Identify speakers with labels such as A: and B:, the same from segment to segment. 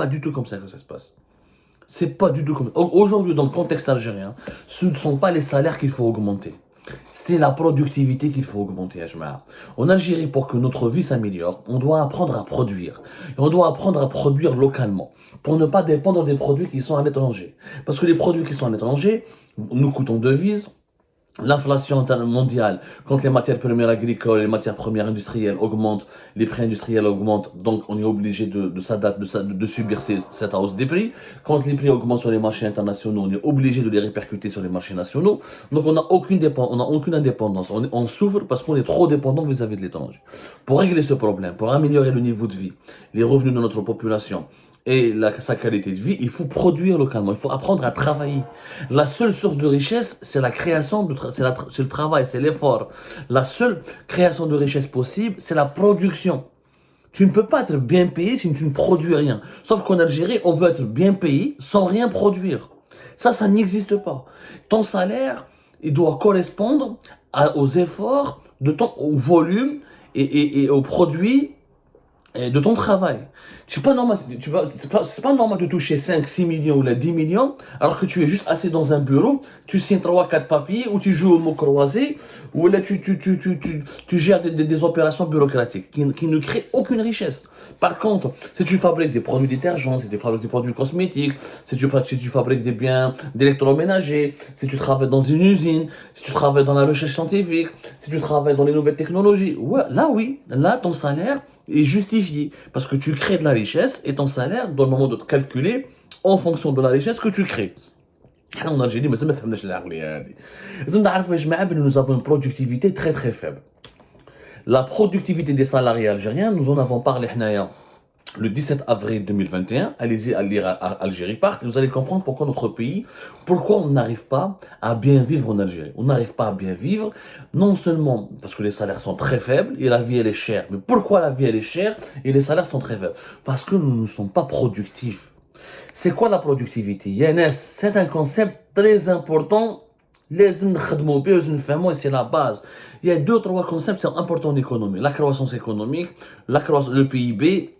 A: pas du tout comme ça que ça se passe. C'est pas du tout comme ça. Aujourd'hui, dans le contexte algérien, ce ne sont pas les salaires qu'il faut augmenter. C'est la productivité qu'il faut augmenter, Ajma. En Algérie, pour que notre vie s'améliore, on doit apprendre à produire. Et on doit apprendre à produire localement, pour ne pas dépendre des produits qui sont à l'étranger. Parce que les produits qui sont à l'étranger nous coûtent en devises. L'inflation mondiale, quand les matières premières agricoles, les matières premières industrielles augmentent, les prix industriels augmentent, donc on est obligé de s'adapter, de subir cette hausse des prix. Quand les prix augmentent sur les marchés internationaux, on est obligé de les répercuter sur les marchés nationaux. Donc on n'a aucune indépendance. On souffre parce qu'on est trop dépendant vis-à-vis de l'étranger. Pour régler ce problème, pour améliorer le niveau de vie, les revenus de notre population, et sa qualité de vie, il faut produire localement, il faut apprendre à travailler. La seule source de richesse, c'est la création, c'est le travail, c'est l'effort. La seule création de richesse possible, c'est la production. Tu ne peux pas être bien payé si tu ne produis rien. Sauf qu'en Algérie, on veut être bien payé sans rien produire. Ça n'existe pas. Ton salaire, il doit correspondre aux efforts, au volume et aux produits et de ton travail. C'est pas normal, c'est pas normal de toucher 5, 6 millions ou là 10 millions, alors que tu es juste assis dans un bureau, tu signes 3, 4 papiers, ou tu joues au mot croisé, ou là tu gères des opérations bureaucratiques qui ne créent aucune richesse. Par contre, si tu fabriques des produits détergents, si tu fabriques des produits cosmétiques, si tu fabriques des biens d'électroménager, si tu travailles dans une usine, si tu travailles dans la recherche scientifique, si tu travailles dans les nouvelles technologies, ouais, là oui, là ton salaire est justifié parce que tu crées de la richesse et ton salaire, dans le moment de te calculer en fonction de la richesse que tu crées. En Algérie, mais ça me fait nous avons une productivité très très faible. La productivité des salariés algériens, nous en avons parlé le 17 avril 2021. Allez-y à lire à Algérie Part et vous allez comprendre pourquoi notre pays, pourquoi on n'arrive pas à bien vivre en Algérie. On n'arrive pas à bien vivre, non seulement parce que les salaires sont très faibles et la vie elle est chère. Mais pourquoi la vie elle est chère et les salaires sont très faibles? Parce que nous ne sommes pas productifs. C'est quoi la productivité? Yannis, c'est un concept très important. لازم نخدموا به ولازم نفهموه, c'est la base. Il y a 2-3 concepts qui sont importants en économie. La croissance économique, le PIB,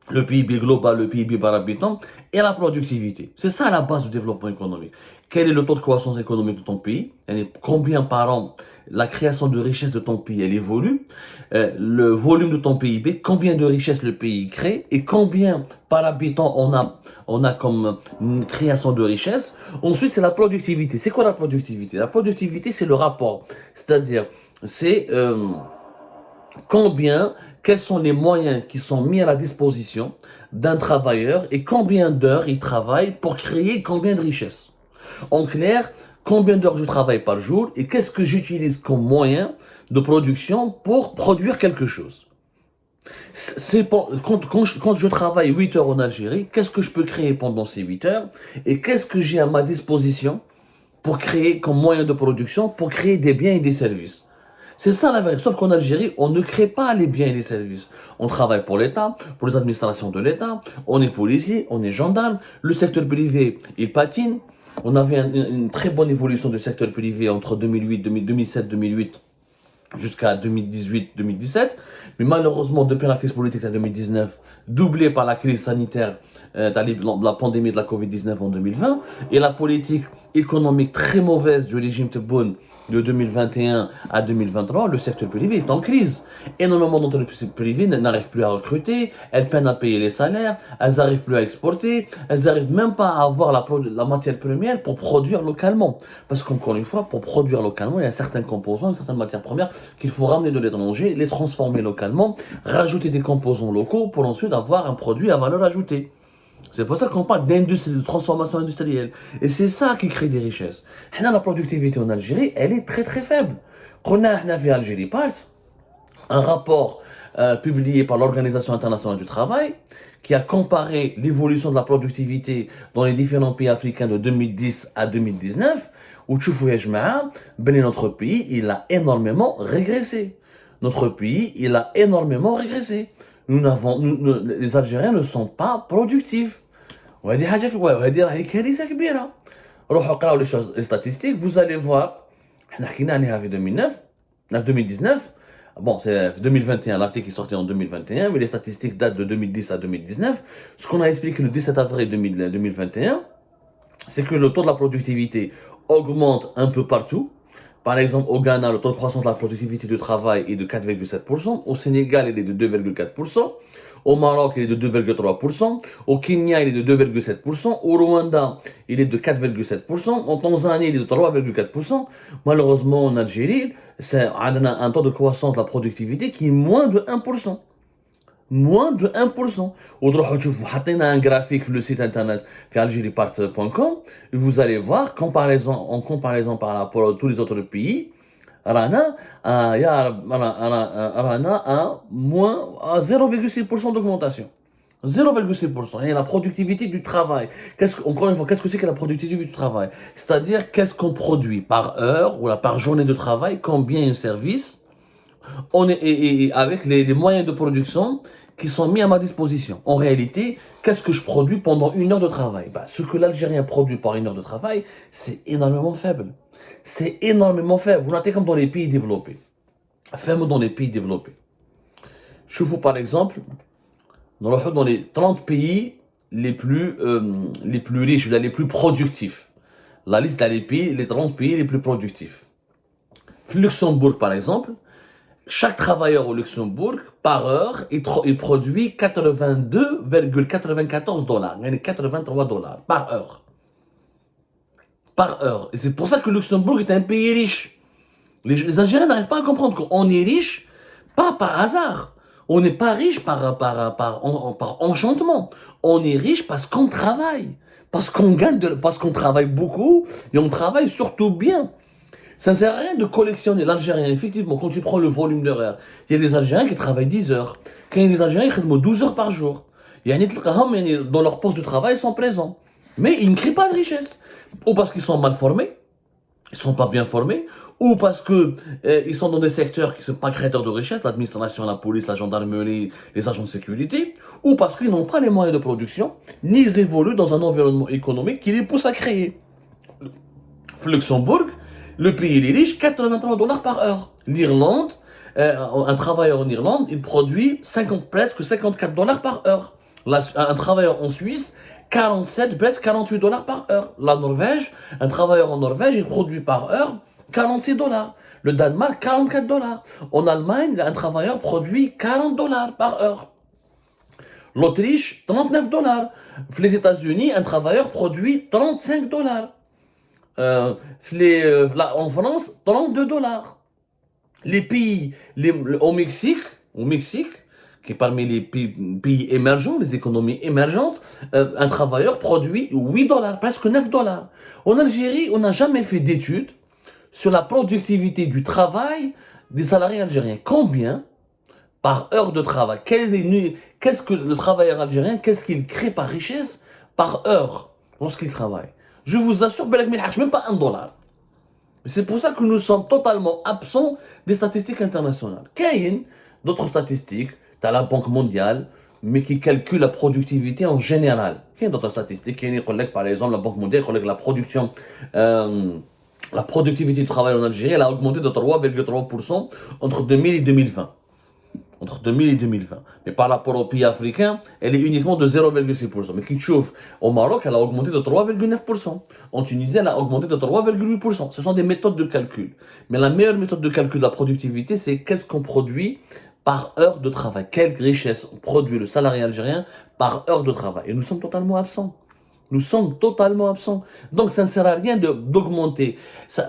A: le PIB global, le PIB par habitant et la productivité. C'est ça la base du développement économique. Quel est le taux de croissance économique de ton pays? Combien par an la création de richesse de ton pays elle évolue, le volume de ton PIB, combien de richesse le pays crée et combien par habitant on a comme une création de richesse. Ensuite, c'est la productivité. C'est quoi la productivité? La productivité, c'est le rapport. C'est-à-dire, c'est quels sont les moyens qui sont mis à la disposition d'un travailleur et combien d'heures il travaille pour créer combien de richesses. En clair, combien d'heures je travaille par jour et qu'est-ce que j'utilise comme moyen de production pour produire quelque chose. Quand je travaille 8 heures en Algérie, qu'est-ce que je peux créer pendant ces 8 heures et qu'est-ce que j'ai à ma disposition pour créer comme moyen de production, pour créer des biens et des services. C'est ça la vérité. Sauf qu'en Algérie, on ne crée pas les biens et les services. On travaille pour l'État, pour les administrations de l'État, on est policier, on est gendarme, le secteur privé, il patine. On avait une très bonne évolution du secteur privé entre 2007-2008 jusqu'à 2018-2017. Mais malheureusement, depuis la crise politique en 2019, doublée par la crise sanitaire, la pandémie de la Covid-19 en 2020, et la politique économique très mauvaise du régime Tebboune de 2021 à 2023, le secteur privé est en crise. Énormément d'entreprises privées n'arrivent plus à recruter, elles peinent à payer les salaires, elles n'arrivent plus à exporter, elles n'arrivent même pas à avoir la matière première pour produire localement. Parce qu'encore une fois, pour produire localement, il y a certains composants, certaines matières premières qu'il faut ramener de l'étranger, les transformer localement, rajouter des composants locaux pour ensuite avoir un produit à valeur ajoutée. C'est pour ça qu'on parle d'industrie, de transformation industrielle. Et c'est ça qui crée des richesses. La productivité en Algérie, elle est très très faible. On a fait Algérie Part, un rapport publié par l'Organisation internationale du travail qui a comparé l'évolution de la productivité dans les différents pays africains de 2010 à 2019, où tu vois, notre pays, il a énormément régressé. Notre pays, il a énormément régressé. Les Algériens ne sont pas productifs. وهذه حاجة وهذه راهي كارثة كبيرة. روحوا قراو les statistiques, vous allez voir. احنا حكينا عليها في 2019. Bon, c'est 2021, l'article est sorti en 2021, mais les statistiques datent de 2010 à 2019. Ce qu'on a expliqué le 17 avril 2021, c'est que le taux de la productivité augmente un peu partout. Par exemple, au Ghana, le taux de croissance de la productivité du travail est de 4,7%. Au Sénégal, il est de 2,4%. Au Maroc, il est de 2,3%. Au Kenya, il est de 2,7%. Au Rwanda, il est de 4,7%. En Tanzanie, il est de 3,4%. Malheureusement, en Algérie, on a un taux de croissance de la productivité qui est moins de 1%. Moins de 1%. On a un graphique sur le site internet algeriepart.com et vous allez voir, en comparaison par rapport à tous les autres pays, Rana a un moins à 0,6% d'augmentation. 0,6%. Et la productivité du travail. Encore une fois, qu'est-ce que c'est que la productivité du travail? C'est-à-dire, qu'est-ce qu'on produit par heure ou par journée de travail, combien un service, et avec les moyens de production qui sont mis à ma disposition. En réalité, qu'est-ce que je produis pendant une heure de travail? Ce que l'Algérien produit par une heure de travail, c'est énormément faible. C'est énormément faible. Vous notez comme dans les pays développés. Faible dans les pays développés. Je vous par exemple, dans les 30 pays les plus riches, les plus productifs. La liste les 30 pays les plus productifs. Luxembourg par exemple, chaque travailleur au Luxembourg, par heure, il produit 82,94 dollars, 83 dollars par heure. Par heure. Et c'est pour ça que Luxembourg est un pays riche. Les Algériens n'arrivent pas à comprendre qu'on est riche, pas par hasard. On n'est pas riche par enchantement. On est riche parce qu'on travaille. Parce qu'on travaille beaucoup et on travaille surtout bien. Ça ne sert à rien de collectionner l'Algérien. Effectivement, quand tu prends le volume d'horaire, il y a des Algériens qui travaillent 10 heures. Quand il y a des Algériens qui travaillent 12 heures par jour. Il y a dans leur poste de travail, ils sont présents. Mais ils ne créent pas de richesse. Ou parce qu'ils sont mal formés, ils ne sont pas bien formés, ou parce qu'ils sont dans des secteurs qui ne sont pas créateurs de richesse, l'administration, la police, la gendarmerie, les agents de sécurité, ou parce qu'ils n'ont pas les moyens de production, ni ils évoluent dans un environnement économique qui les pousse à créer. Luxembourg, le pays il est riche, 83 dollars par heure. L'Irlande, un travailleur en Irlande, il produit presque 54 dollars par heure. Un travailleur en Suisse, 47, presque 48 dollars par heure. La Norvège, un travailleur en Norvège, il produit par heure 46 dollars. Le Danemark, 44 dollars. En Allemagne, un travailleur produit 40 dollars par heure. L'Autriche, 39 dollars. Les États-Unis, un travailleur produit 35 dollars. En France, 32 dollars. Les pays, au Mexique, qui est parmi les pays émergents, les économies émergentes, un travailleur produit 8 dollars, presque 9 dollars. En Algérie, on n'a jamais fait d'études sur la productivité du travail des salariés algériens. Combien par heure de travail? Qu'est-ce que le travailleur algérien, qu'est-ce qu'il crée par richesse par heure lorsqu'il travaille? Je vous assure, même pas 1 dollar. C'est pour ça que nous sommes totalement absents des statistiques internationales. Il y a d'autres statistiques, tu as la Banque mondiale, mais qui calcule la productivité en général. Il y a d'autres statistiques, par exemple, la Banque mondiale collecte la productivité du travail en Algérie, elle a augmenté de 3,3% entre 2000 et 2020. Entre 2000 et 2020. Mais par rapport aux pays africains, elle est uniquement de 0,6%. Mais Kitchouf, au Maroc, elle a augmenté de 3,9%. En Tunisie, elle a augmenté de 3,8%. Ce sont des méthodes de calcul. Mais la meilleure méthode de calcul de la productivité, c'est qu'est-ce qu'on produit par heure de travail. Quelle richesse produit le salarié algérien par heure de travail. Et nous sommes totalement absents. Nous sommes totalement absents. Donc ça ne sert à rien d'augmenter.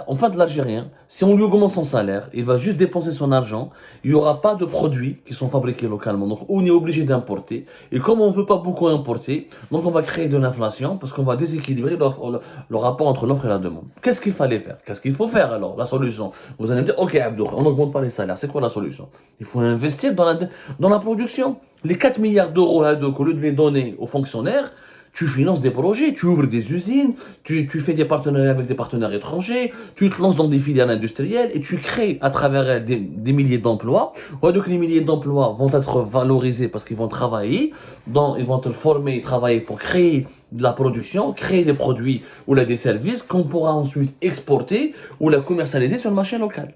A: En fait, l'Algérien, si on lui augmente son salaire, il va juste dépenser son argent. Il n'y aura pas de produits qui sont fabriqués localement. Donc on est obligé d'importer. Et comme on ne veut pas beaucoup importer, donc on va créer de l'inflation parce qu'on va déséquilibrer le rapport entre l'offre et la demande. Qu'est-ce qu'il fallait faire? Qu'est-ce qu'il faut faire alors? La solution. Vous allez me dire, ok Abdou, on n'augmente pas les salaires. C'est quoi la solution? Il faut investir dans la production. Les 4 milliards d'euros, au lieu de les donner aux fonctionnaires, tu finances des projets, tu ouvres des usines, tu fais des partenariats avec des partenaires étrangers, tu te lances dans des filières industrielles et tu crées à travers elles des milliers d'emplois. Donc les milliers d'emplois vont être valorisés parce qu'ils vont travailler, ils vont être formés, travailler pour créer de la production, créer des produits ou des services qu'on pourra ensuite exporter ou la commercialiser sur le marché local.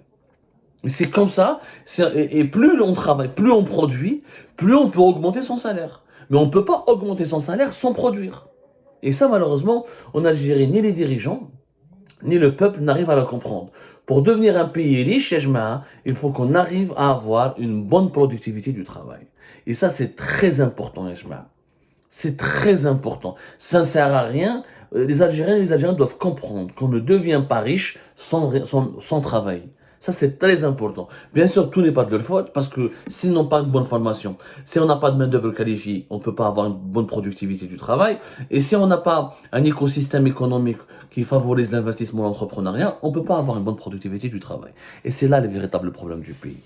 A: C'est comme ça, et plus on travaille, plus on produit, plus on peut augmenter son salaire. Mais on ne peut pas augmenter son salaire sans produire. Et ça, malheureusement, en Algérie, ni les dirigeants, ni le peuple n'arrivent à le comprendre. Pour devenir un pays riche, ya jma'a, il faut qu'on arrive à avoir une bonne productivité du travail. Et ça, c'est très important, ya jma'a. C'est très important. Ça ne sert à rien. Les Algériens et les Algériens doivent comprendre qu'on ne devient pas riche sans travail. Ça, c'est très important. Bien sûr, tout n'est pas de leur faute parce que s'ils n'ont pas une bonne formation, si on n'a pas de main-d'œuvre qualifiée, on ne peut pas avoir une bonne productivité du travail. Et si on n'a pas un écosystème économique qui favorise l'investissement et l'entrepreneuriat, on ne peut pas avoir une bonne productivité du travail. Et c'est là le véritable problème du pays.